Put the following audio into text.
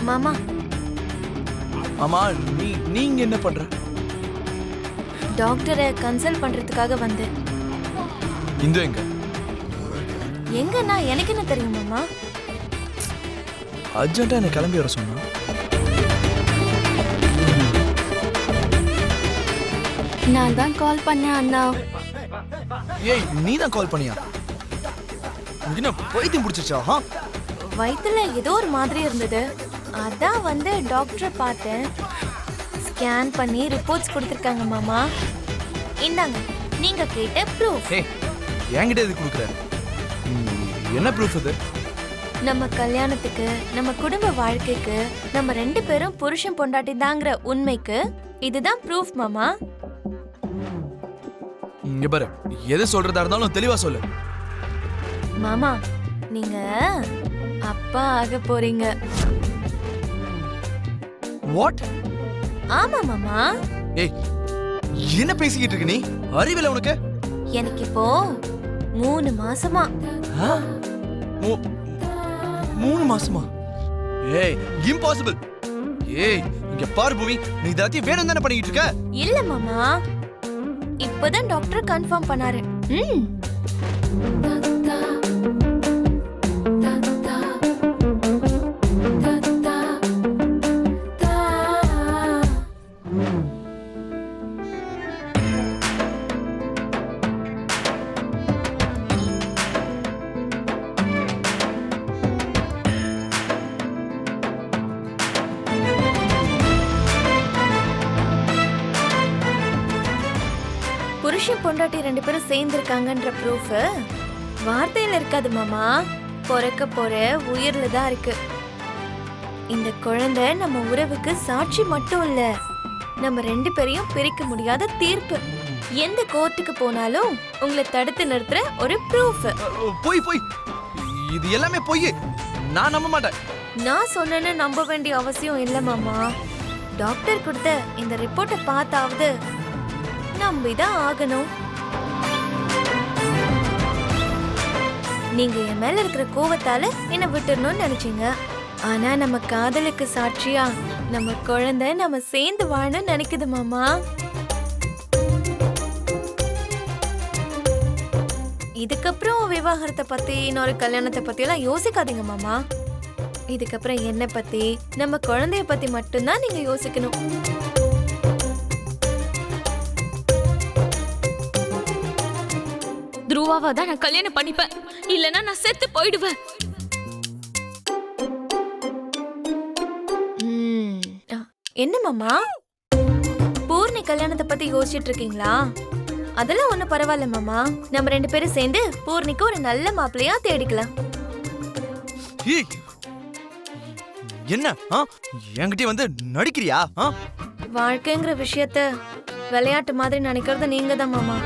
மாமா. ஆமா, நீங்க என்ன பண்ற? டாக்டரை கன்சல்ட் பண்றதுக்காக வந்தேன். இந்து எங்க? எங்கன்னா எனக்கு என்ன தெரியும் மாமா? அர்ஜென்ட்டா என்ன கிளம்பி வர சொன்னா. நான் தான் கால் பண்ணேன் அண்ணா. ஏய், நீ தான் கால் பண்ணியா? என்ன பைத்தியம் பிடிச்சிருச்சா? வயித்துல ஏதோ ஒரு மாதிரி இருந்தது. அதான் வந்து டாக்டரை பார்த்தேன். ஸ்கேன் பண்ணி ரிப்போர்ட்ஸ் கொடுத்துருக்காங்க மாமா. இந்தாங்க நீங்க கேட்ட ப்ரூஃப். ஏய், என்கிட்ட எது கொடுக்குற? என்ன ப்ரூஃப் இது? நம்ம கல்யாணத்துக்கு, நம்ம குடும்ப வாழ்க்கைக்கு, நம்ம 2 பேரும் புருஷன் பொண்டாட்டி தாங்கிற உண்மைக்கு இதுதான் ப்ரூஃப் மாமா. இங்க பாரு, எது சொல்றதா இருந்தாலும் தெளிவா சொல்லு. மாமா, நீங்க அப்பா ஆக போறீங்க. வாட்? ஆமா மாமா. ஏய், என்ன பேசிக்கிட்டு இருக்க நீ? அறிவில உனக்கு? எனக்கு இப்போ 3 மாசமா. 3 மாசமா? ஏய், இம்பாசிபிள். ஏய், இங்க பாரு பூமி, நீ இதெல்லாம் வேணும் தானே பண்ணிக்கிட்டு இருக்க? இல்ல மாமா, இப்பதான் டாக்டர் கன்ஃபார்ம் பண்ணாரு. புருஷன் பொண்டாட்டி 2 பேரும் சேர்ந்திருக்காங்கன்ற ப்ரூஃப் வார்த்தையில இருக்காது மாமா. பிறக்க போற உயிர்ல தான் இருக்கு. இந்த குழந்தை நம்ம உறவுக்கு சாட்சி மட்டும் இல்ல, நம்ம 2 பேரையும் பிரிக்க முடியாத தீர்ப்பு. எந்த கோர்ட்டுக்கு போனாலும் உங்களை தடுத்து நிறுத்துற ஒரு ப்ரூஃப். போய் இது எல்லாமே போய். நான் நம்ப மாட்டேன். நான் சொன்னேன்னு நம்ப வேண்டிய அவசியம் இல்ல மாமா. டாக்டர் கொடுத்த இந்த ரிப்போர்ட்டை பார்த்தாவது நம்பிதான் ஆகணும். நீங்க என் மேல இருக்கிற கோவத்தால என்ன விட்டுறணும்னு நினைச்சீங்க. ஆனா நம்ம காதலுக்கு சாட்சியா நம்ம குழந்தை நம்ம சேர்ந்து வாழணும்னு நினைக்குது மாமா. இதுக்கப்புறம் விவாகரத்தை பத்தி, இன்னொரு கல்யாணத்தை பத்தி எல்லாம் யோசிக்காதீங்க மாமா. இதுக்கப்புறம் என்ன பத்தி, நம்ம குழந்தைய பத்தி மட்டும்தான் நீங்க யோசிக்கணும். துருவாவா தான் நான் கல்யாணம் பண்ணிப்பேன், இல்லனா நான் செத்து போயிடுவேன். என்ன மாமா, பூர்ணி கல்யாணத்தை பத்தி யோசிச்சுட்டு இருக்கீங்களா? அதெல்லாம் ஒண்ணும் பரவாயில்ல மாமா. நம்ம 2 பேரும் சேர்ந்து பூர்ணிக்கு ஒரு நல்ல மாப்பிள்ளையா தேடிக்கலாம். ஏய், என்ன என்கிட்ட வந்து நடிக்கிறியா? வாழ்க்கைங்கிற விஷயத்த விளையாட்டு மாதிரி நினைக்கிறது நீங்க தான் மாமா.